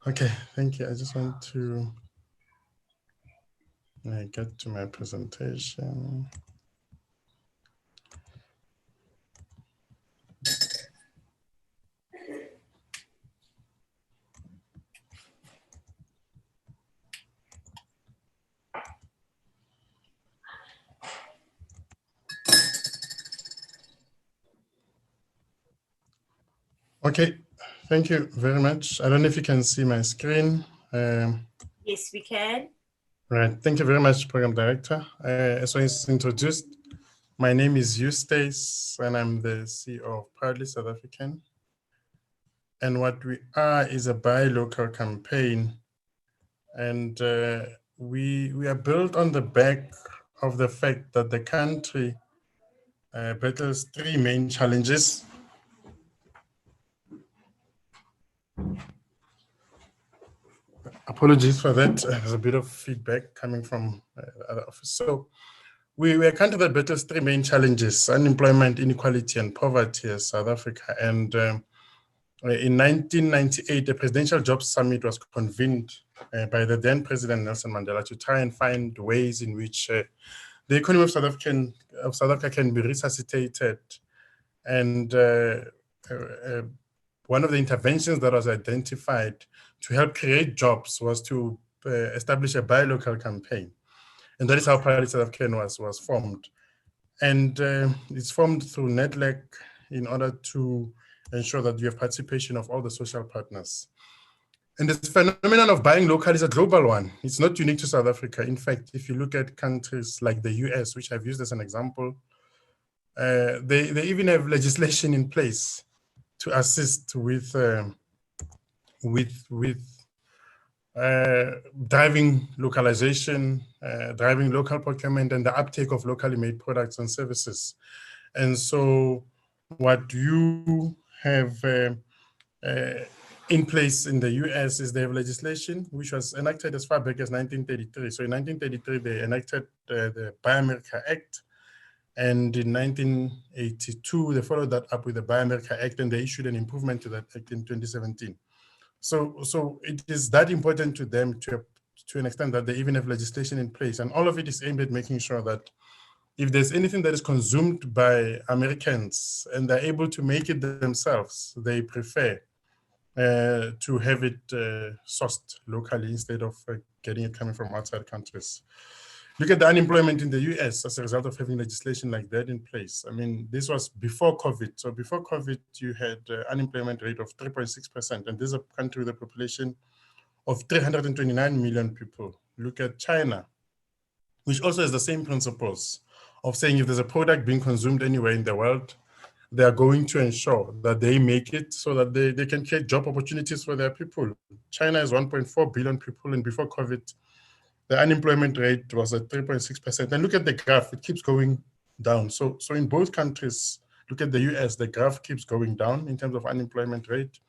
Okay, thank you. I just want to get to my presentation. Okay, thank you very much. I don't know if you can see my screen. Yes, we can. Right, thank you very much, Program Director. As I was introduced, my name is Eustace, and I'm the CEO of Proudly South African. And what we are is a buy local campaign. And we are built on the back of the fact that the country battles three main challenges. Apologies for that. There's a bit of feedback coming from the other office. So we are a country that battles three main challenges: unemployment, inequality, and poverty as South Africa. And in 1998, a presidential jobs summit was convened by the then President Nelson Mandela to try and find ways in which the economy of South Africa can be resuscitated. And one of the interventions that was identified to help create jobs was to establish a buy local campaign. And that is how Proudly South African was formed. And it's formed through NEDLAC in order to ensure that you have participation of all the social partners. And this phenomenon of buying local is a global one. It's not unique to South Africa. In fact, if you look at countries like the US, which I've used as an example, they even have legislation in place to assist with driving localization, driving local procurement, and the uptake of locally made products and services. And so what you have in place in the US is they have legislation which was enacted as far back as 1933. So in 1933, they enacted the Buy America Act. And in 1982, they followed that up with the Buy America Act, and they issued an improvement to that act in 2017. So it is that important to them to an extent that they even have legislation in place. And all of it is aimed at making sure that if there's anything that is consumed by Americans and they're able to make it themselves, they prefer to have it sourced locally instead of getting it coming from outside countries. Look at the unemployment in the US as a result of having legislation like that in place. I mean, this was before COVID. So before COVID, you had unemployment rate of 3.6%. And this is a country with a population of 329 million people. Look at China, which also has the same principles of saying if there's a product being consumed anywhere in the world, they are going to ensure that they make it so that they can create job opportunities for their people. China has 1.4 billion people, and before COVID, the unemployment rate was at 3.6%. And look at the graph, it keeps going down. So in both countries, look at the US, the graph keeps going down in terms of unemployment rate.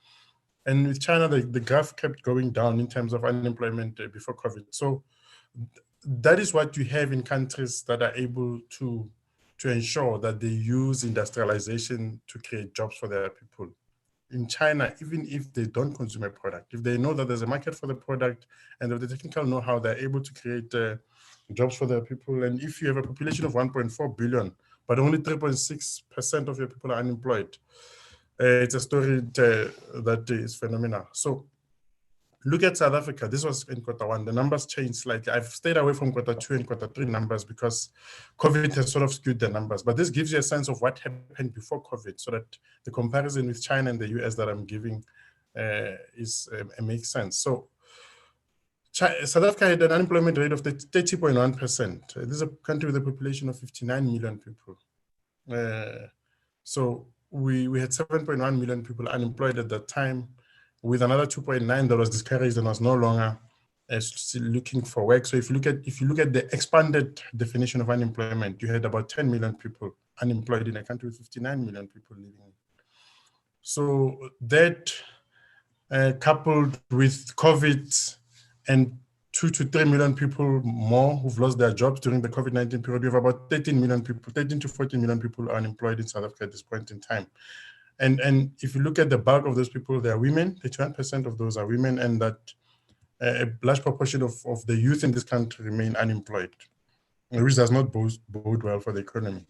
And with China, the graph kept going down in terms of unemployment before COVID. So that is what you have in countries that are able to ensure that they use industrialization to create jobs for their people. In China, even if they don't consume a product, if they know that there's a market for the product and if the technical know-how, they're able to create jobs for their people. And if you have a population of 1.4 billion, but only 3.6% of your people are unemployed, it's a story that is phenomenal. So look at South Africa. This was in Q1. The numbers changed slightly. I've stayed away from Q2 and Q3 numbers because COVID has sort of skewed the numbers. But this gives you a sense of what happened before COVID, so that the comparison with China and the US that I'm giving makes sense. So South Africa had an unemployment rate of 30.1%. This is a country with a population of 59 million people. So we had 7.1 million people unemployed at that time, with another 2.9 that was discouraged and was no longer still looking for work. So if you look at the expanded definition of unemployment, you had about 10 million people unemployed in a country with 59 million people living. So that coupled with COVID and 2 to 3 million people more who've lost their jobs during the COVID-19 period, we have about 13 million people, 13 to 14 million people unemployed in South Africa at this point in time. And if you look at the bulk of those people, they are women. 21% of those are women, and that a large proportion of the youth in this country remain unemployed, which does not bode well for the economy.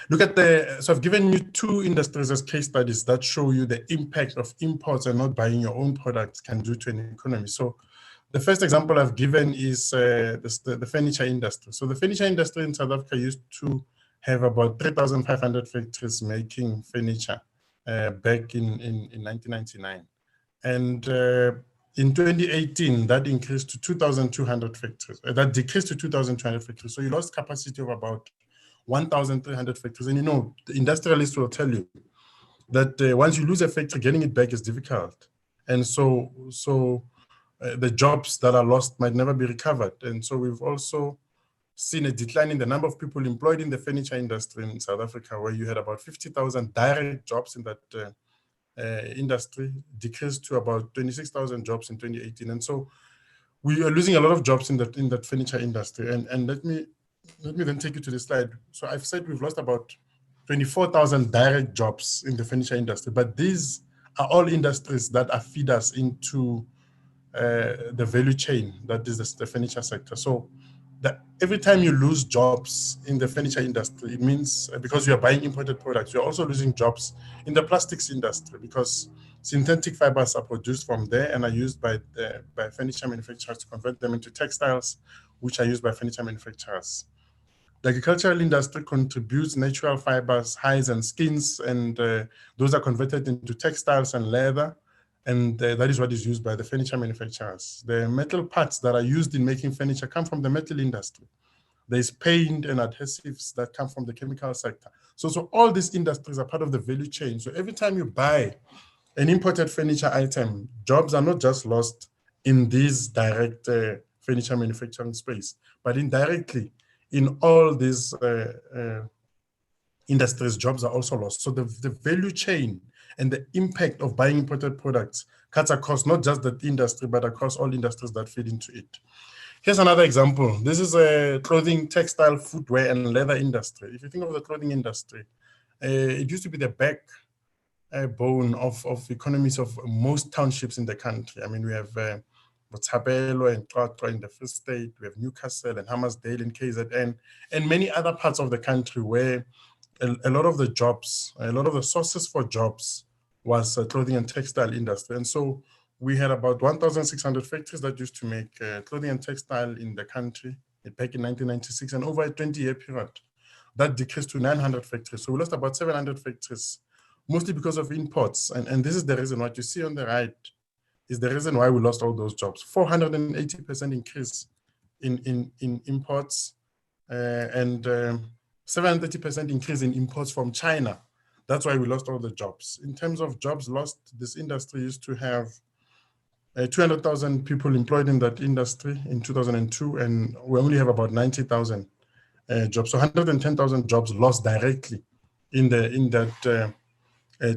Look at so I've given you two industries as case studies that show you the impact of imports and not buying your own products can do to an economy. So the first example I've given is the furniture industry. So the furniture industry in South Africa used to have about 3,500 factories making furniture back in 1999. And in 2018, that increased to 2,200 factories. That decreased to 2,200 factories. So you lost capacity of about 1,300 factories. And you know, the industrialists will tell you that once you lose a factory, getting it back is difficult. And so the jobs that are lost might never be recovered. And so we've also seen a decline in the number of people employed in the furniture industry in South Africa, where you had about 50,000 direct jobs in that industry, decreased to about 26,000 jobs in 2018. And so we are losing a lot of jobs in that furniture industry. And let me then take you to the slide. So I've said we've lost about 24,000 direct jobs in the furniture industry, but these are all industries that are feeders into the value chain, that is the furniture sector. So that every time you lose jobs in the furniture industry, it means because you are buying imported products, you're also losing jobs in the plastics industry, because synthetic fibers are produced from there and are used by furniture manufacturers to convert them into textiles, which are used by furniture manufacturers. The agricultural industry contributes natural fibers, hides and skins, and those are converted into textiles and leather. And that is what is used by the furniture manufacturers. The metal parts that are used in making furniture come from the metal industry. There's paint and adhesives that come from the chemical sector. So all these industries are part of the value chain. So every time you buy an imported furniture item, jobs are not just lost in this direct furniture manufacturing space, but indirectly in all these industries, jobs are also lost. So the value chain and the impact of buying imported products cuts across not just that industry, but across all industries that feed into it. Here's another example. This is a clothing, textile, footwear, and leather industry. If you think of the clothing industry, it used to be the backbone of economies of most townships in the country. I mean, we have Botshabelo and Xwachwa in the Free State, we have Newcastle and Hammarsdale in KZN, and many other parts of the country where a lot of the jobs, a lot of the sources for jobs was clothing and textile industry. And so we had about 1,600 factories that used to make clothing and textile in the country back in 1996, and over a 20-year period, that decreased to 900 factories. So we lost about 700 factories, mostly because of imports. And this is the reason. What you see on the right is the reason why we lost all those jobs. 480% increase in imports and 730% increase in imports from China. That's why we lost all the jobs. In terms of jobs lost, this industry used to have 200,000 people employed in that industry in 2002, and we only have about 90,000 jobs. So 110,000 jobs lost directly in that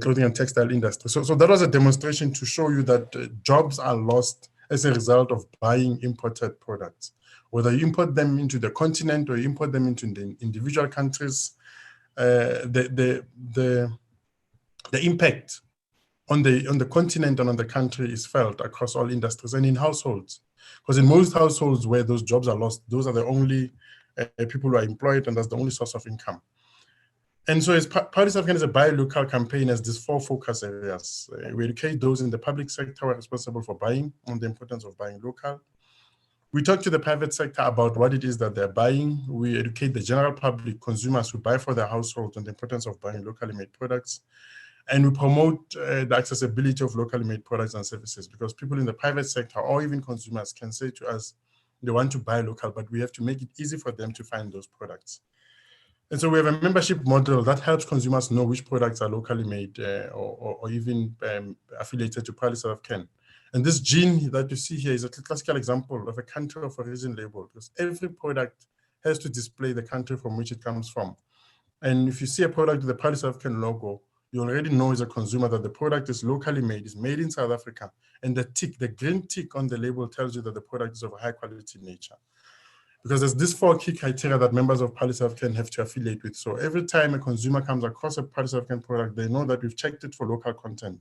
clothing and textile industry. So that was a demonstration to show you that jobs are lost as a result of buying imported products. Whether you import them into the continent or you import them into the individual countries, the impact on the continent and on the country is felt across all industries and in households. Because in most households where those jobs are lost, those are the only people who are employed, and that's the only source of income. And so Proudly South African is a buy local campaign has these 4 focus areas. We educate those in the public sector who are responsible for buying on the importance of buying local. We talk to the private sector about what it is that they're buying. We educate the general public, consumers who buy for their households, on the importance of buying locally made products. And we promote the accessibility of locally made products and services, because people in the private sector or even consumers can say to us they want to buy local, but we have to make it easy for them to find those products. And so we have a membership model that helps consumers know which products are locally made or even affiliated to Proudly South African. And this gene that you see here is a classical example of a country of origin label, because every product has to display the country from which it comes from. And if you see a product with the Proudly South African logo, you already know as a consumer that the product is locally made, is made in South Africa. And the green tick on the label tells you that the product is of a high quality nature. because there's these 4 key criteria that members of Public South Africa have to affiliate with. So every time a consumer comes across a Public South Africa product, they know that we've checked it for local content.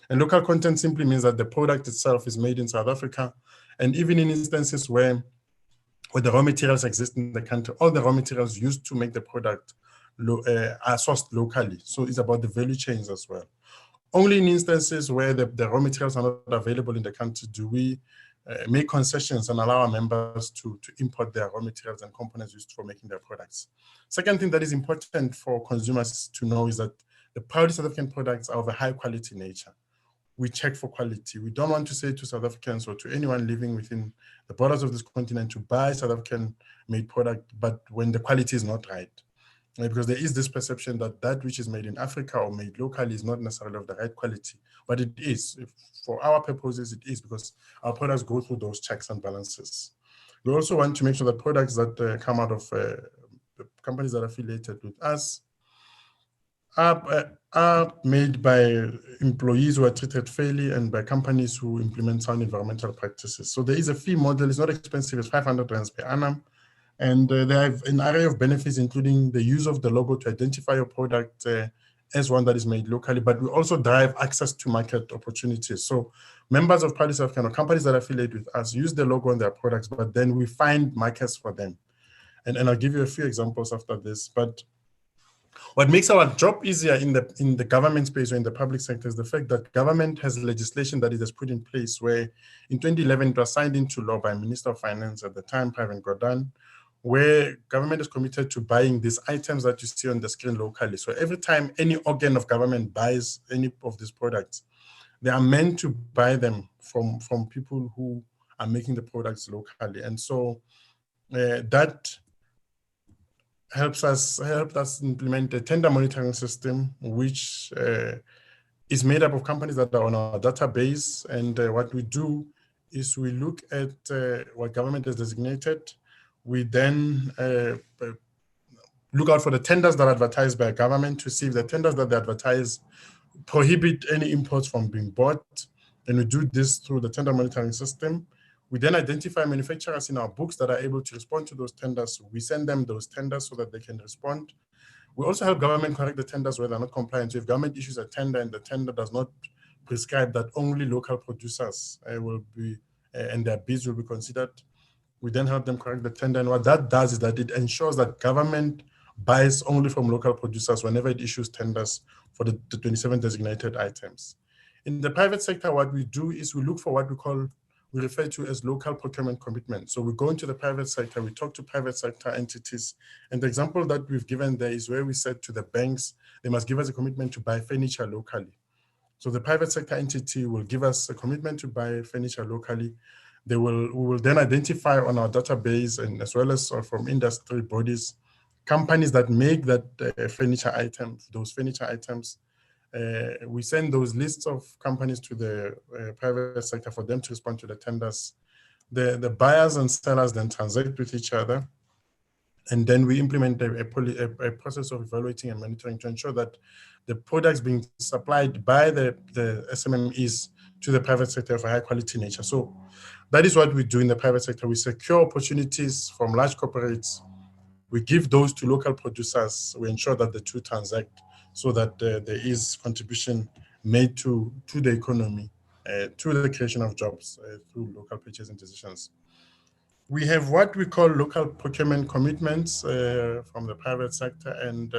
And local content simply means that the product itself is made in South Africa. And even in instances where the raw materials exist in the country, all the raw materials used to make the product are sourced locally. So it's about the value chains as well. Only in instances where the raw materials are not available in the country do we make concessions and allow our members to import their raw materials and components used for making their products. Second thing that is important for consumers to know is that the proudly South African products are of a high quality nature. We check for quality. We don't want to say to South Africans or to anyone living within the borders of this continent to buy South African made product, but when the quality is not right. Because there is this perception that that which is made in Africa or made locally is not necessarily of the right quality, but it is. For our purposes, it is, because our products go through those checks and balances. We also want to make sure that products that come out of companies that are affiliated with us are made by employees who are treated fairly and by companies who implement sound environmental practices. So there is a fee model. It's not expensive. It's 500 rands per annum. And they have an array of benefits, including the use of the logo to identify your product as one that is made locally, but we also drive access to market opportunities. So members of Proudly South African or companies that affiliate with us use the logo on their products, but then we find markets for them. And I'll give you a few examples after this. But what makes our job easier in the government space or in the public sector is the fact that government has legislation that it has put in place, where in 2011 it was signed into law by Minister of Finance at the time, Pravin Gordhan, where government is committed to buying these items that you see on the screen locally. So every time any organ of government buys any of these products, they are meant to buy them from people who are making the products locally. And so that helped us implement a tender monitoring system, which is made up of companies that are on our database. And what we do is we look at what government has designated. We then look out for the tenders that are advertised by government to see if the tenders that they advertise prohibit any imports from being bought. And we do this through the tender monitoring system. We then identify manufacturers in our books that are able to respond to those tenders. We send them those tenders so that they can respond. We also help government correct the tenders where they're not compliant. So if government issues a tender and the tender does not prescribe that only local producers will be, and their bids will be considered, we then help them correct the tender. And what that does is that it ensures that government buys only from local producers whenever it issues tenders for the 27 designated items. In the private sector, what we do is we look for what we refer to as local procurement commitment. So we go into the private sector, we talk to private sector entities. And the example that we've given there is where we said to the banks, they must give us a commitment to buy furniture locally. So the private sector entity will give us a commitment to buy furniture locally. We will then identify on our database, and as well as from industry bodies, companies that make that furniture items, those furniture items. We send those lists of companies to the private sector for them to respond to the tenders. The buyers and sellers then transact with each other. And then we implement a process of evaluating and monitoring to ensure that the products being supplied by the SMMEs to the private sector of a high quality nature. So that is what we do in the private sector. We secure opportunities from large corporates. We give those to local producers. We ensure that the two transact so that there is contribution made to the economy, to the creation of jobs through local purchasing decisions. We have what we call local procurement commitments from the private sector. And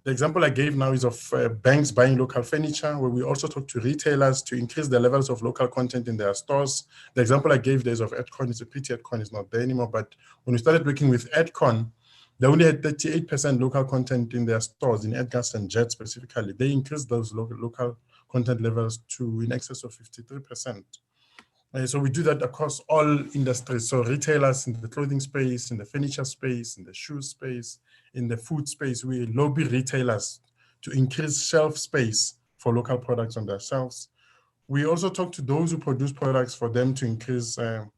the example I gave now is of banks buying local furniture, where we also talk to retailers to increase the levels of local content in their stores. The example I gave there is of Edcon. It's a pity Edcon is not there anymore, but when we started working with Edcon, they only had 38% local content in their stores, in Edgars and Jet specifically. They increased those local content levels to in excess of 53%. So we do that across all industries. So retailers in the clothing space, in the furniture space, in the shoe space, in the food space, we lobby retailers to increase shelf space for local products on their shelves. We also talk to those who produce products for them to increase their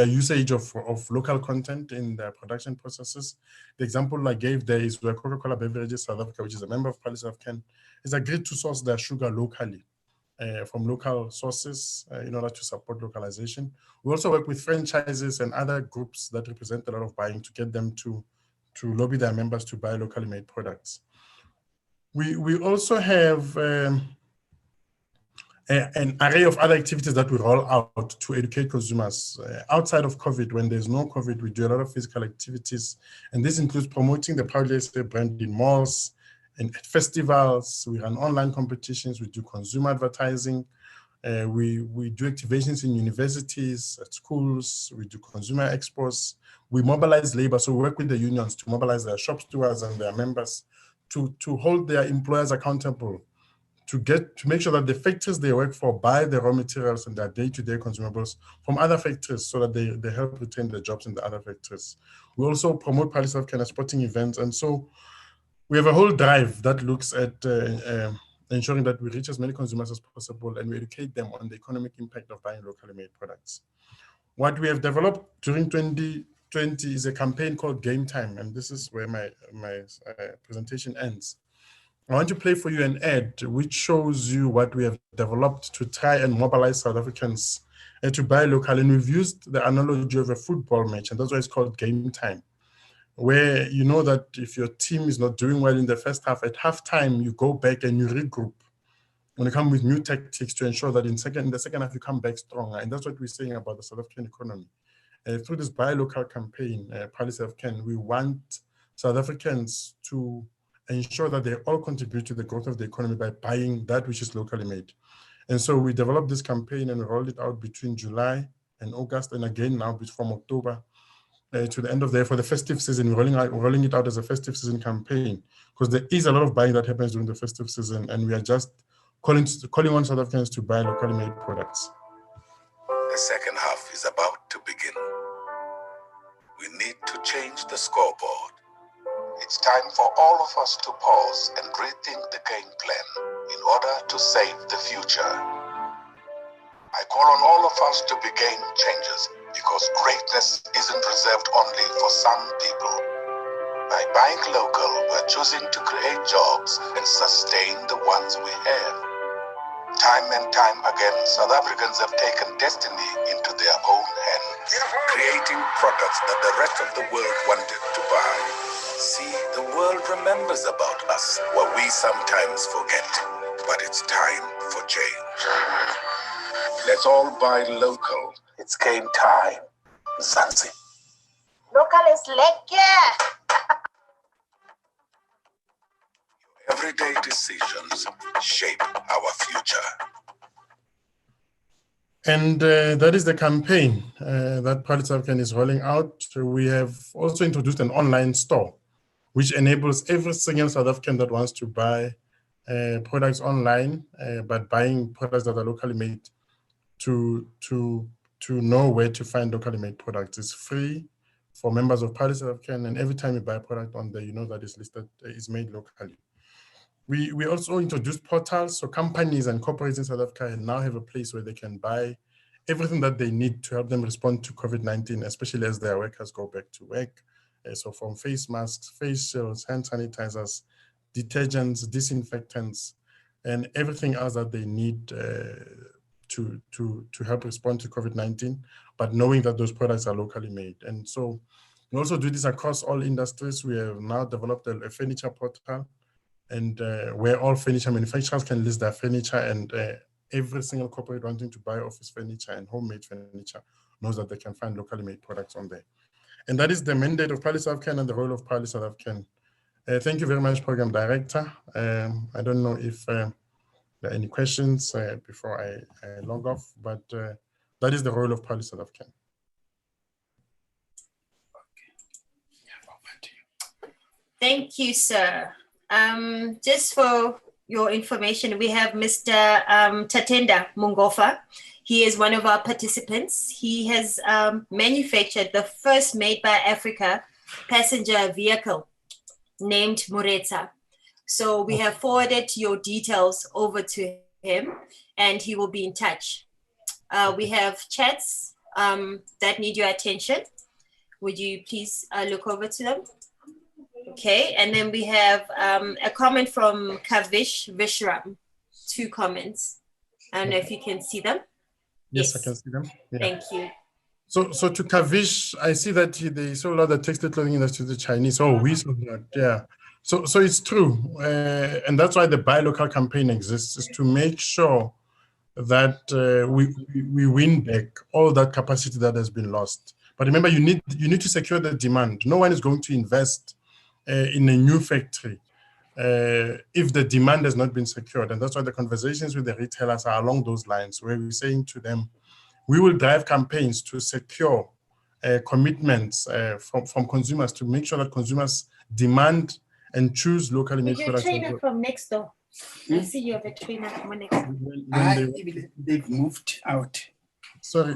usage of local content in their production processes. The example I gave there is where Coca-Cola Beverages South Africa, which is a member of Proudly South African, has agreed to source their sugar locally. from local sources in order to support localization. We also work with franchises and other groups that represent a lot of buying to get them to lobby their members to buy locally made products. We also have an array of other activities that we roll out to educate consumers. Outside of COVID, when there's no COVID, we do a lot of physical activities, and this includes promoting the Proudly SA brand in malls and at festivals. We run online competitions, we do consumer advertising, we do activations in universities, at schools, we do consumer expos, we mobilize labor, so we work with the unions to mobilize their shop stewards and their members to hold their employers accountable, to make sure that the factories they work for buy the raw materials and their day-to-day consumables from other factories so that they help retain the jobs in the other factories. We also promote Proudly South African sporting events. And so we have a whole drive that looks at ensuring that we reach as many consumers as possible and we educate them on the economic impact of buying locally made products. What we have developed during 2020 is a campaign called Game Time. And this is where my presentation ends. I want to play for you an ad which shows you what we have developed to try and mobilize South Africans to buy local. And we've used the analogy of a football match, and that's why it's called Game Time, where you know that if your team is not doing well in the first half, at halftime, you go back and you regroup and you come with new tactics to ensure that in the second half, you come back stronger. And that's what we're saying about the South African economy. Through this buy local campaign, Proudly South African, we want South Africans to ensure that they all contribute to the growth of the economy by buying that which is locally made. And so we developed this campaign and we rolled it out between July and August, and again now from October to the end of the year for the festive season. We're rolling it out as a festive season campaign because there is a lot of buying that happens during the festive season, and we are just calling on South Africans to buy locally made products. The second half is about to begin. We need to change the scoreboard. It's time for all of us to pause and rethink the game plan in order to save the future. I call on all of us to be game changers because greatness isn't reserved only for some people. By buying local, we're choosing to create jobs and sustain the ones we have. Time and time again, South Africans have taken destiny into their own hands, creating products that the rest of the world wanted to buy. See, the world remembers about us what we sometimes forget, but it's time for change. Let's all buy local. It's game time. Zanzi. Local is lekker. Everyday decisions shape our future. And that is the campaign that Proudly South African is rolling out. We have also introduced an online store, which enables every single South African that wants to buy products online, but buying products that are locally made to know where to find locally made products. It's free for members of Proudly South African, and every time you buy a product on there, you know that it's listed, is made locally. We also introduced portals, so companies and corporates in South Africa now have a place where they can buy everything that they need to help them respond to COVID-19, especially as their workers go back to work. So from face masks, face shields, hand sanitizers, detergents, disinfectants, and everything else that they need to help respond to COVID-19, but knowing that those products are locally made. And so we also do this across all industries. We have now developed a furniture portal, and where all furniture manufacturers can list their furniture, and every single corporate wanting to buy office furniture and homemade furniture knows that they can find locally made products on there. And that is the mandate of Proudly South African and the role of Proudly South African. Thank you very much, Program Director. I don't know if there are any questions before I log off, but that is the role of Proudly South African. Thank you, sir. Just for your information, we have Mr. Tatenda Mungofa. He is one of our participants. He has manufactured the first made by Africa passenger vehicle named Moretsa. So we have forwarded your details over to him and he will be in touch. We have chats that need your attention. Would you please look over to them? Okay, and then we have a comment from Kavish Vishram, 2 comments. I don't know if you can see them. Yes, I can see them. Yeah. Thank you. So to Kavish, I see that they sold out the textile clothing industry to the Chinese. Oh, we sold that. Yeah. So it's true. And that's why the Buy Local campaign exists, is to make sure that we win back all that capacity that has been lost. But remember, you need to secure the demand. No one is going to invest in a new factory if the demand has not been secured. And that's why the conversations with the retailers are along those lines, where we're saying to them, we will drive campaigns to secure commitments from consumers, to make sure that consumers demand and choose locally made products. Your trainer from next door. I see you have a trainer from next door. They've moved out. Sorry,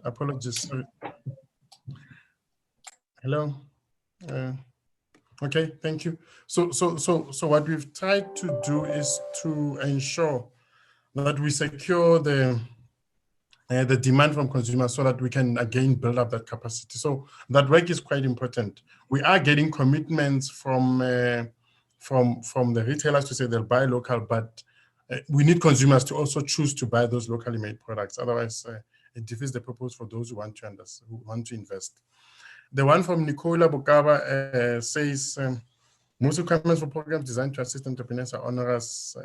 apologies. Sorry. Hello. Okay, thank you. So what we've tried to do is to ensure that we secure the demand from consumers, so that we can again build up that capacity. So that work is quite important. We are getting commitments from the retailers to say they'll buy local, but we need consumers to also choose to buy those locally made products. Otherwise, it defeats the purpose for those who want to invest. The one from Nicola Bukaba says, most requirements for programs designed to assist entrepreneurs are onerous.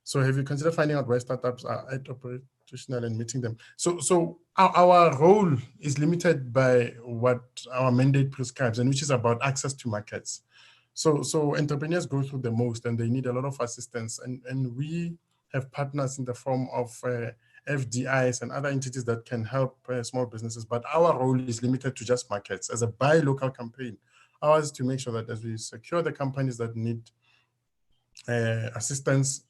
So have you considered finding out where startups are at operational and meeting them? So our role is limited by what our mandate prescribes, and which is about access to markets. So entrepreneurs go through the most, and they need a lot of assistance. And we have partners in the form of FDIs and other entities that can help small businesses. But our role is limited to just markets. As a buy local campaign, ours is to make sure that as we secure the companies that need assistance,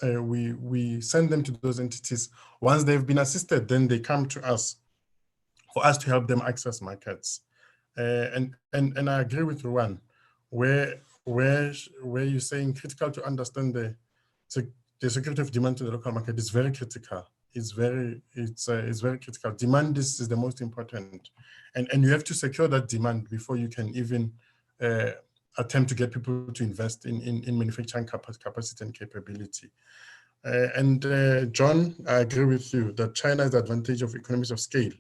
we send them to those entities. Once they've been assisted, then they come to us for us to help them access markets. And I agree with Ruan, where you're saying critical to understand the security of demand to the local market is very critical. It's very critical. Demand is the most important, and you have to secure that demand before you can even attempt to get people to invest in manufacturing capacity and capability. John, I agree with you that China has the advantage of economies of scale.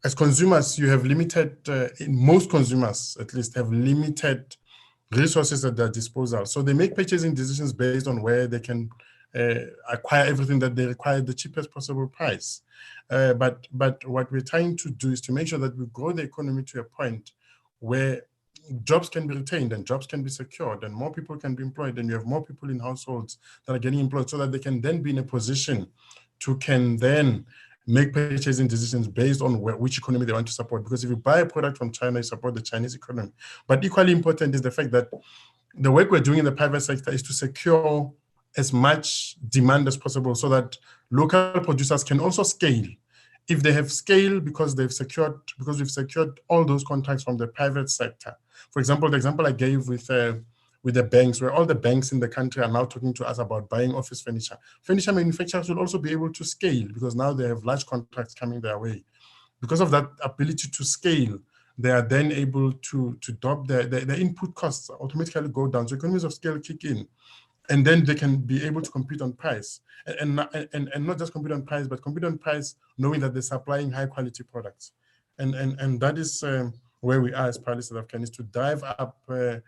As consumers, you have limited, most consumers at least have limited resources at their disposal. So they make purchasing decisions based on where they can acquire everything that they require at the cheapest possible price. But what we're trying to do is to make sure that we grow the economy to a point where jobs can be retained and jobs can be secured and more people can be employed, and you have more people in households that are getting employed, so that they can then be in a position to can then make purchasing decisions based on which economy they want to support. Because if you buy a product from China, you support the Chinese economy. But equally important is the fact that the work we're doing in the private sector is to secure as much demand as possible, so that local producers can also scale. If they have scale because we've secured all those contracts from the private sector. For example, the example I gave with the banks, where all the banks in the country are now talking to us about buying office furniture. Furniture manufacturers will also be able to scale, because now they have large contracts coming their way. Because of that ability to scale, they are then able to drop their input costs automatically go down. So economies of scale kick in, and then they can be able to compete on price, and not just compete on price, but compete on price knowing that they're supplying high quality products. And that is where we are as Proudly South African, is to drive up the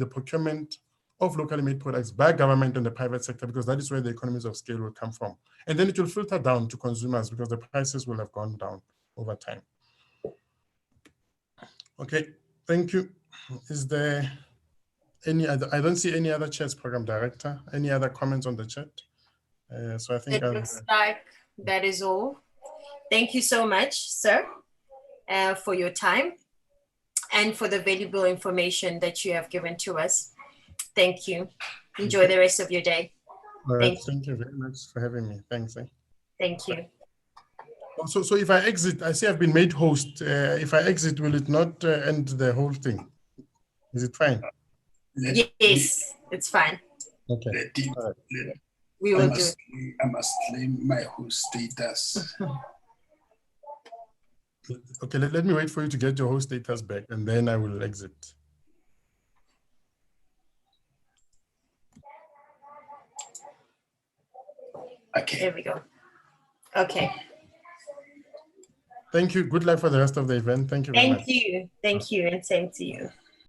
procurement of locally made products by government and the private sector, because that is where the economies of scale will come from. And then it will filter down to consumers, because the prices will have gone down over time. Okay, thank you. Is there any other? I don't see any other chats, Program Director. Any other comments on the chat? So I think it looks like that is all. Thank you so much, sir, for your time and for the valuable information that you have given to us. Thank you. Enjoy the rest of your day. All right, thank you very much for having me. Thanks. Thank you. So if I exit, I see I've been made host. If I exit, will it not end the whole thing? Is it fine? Yes, it's fine. Okay. All right. We will do it. I must claim my host status. Okay, let me wait for you to get your host status back, and then I will exit. Okay. There we go. Okay. Thank you. Good luck for the rest of the event. Thank you very much. Thank you. Thank you. And same to you.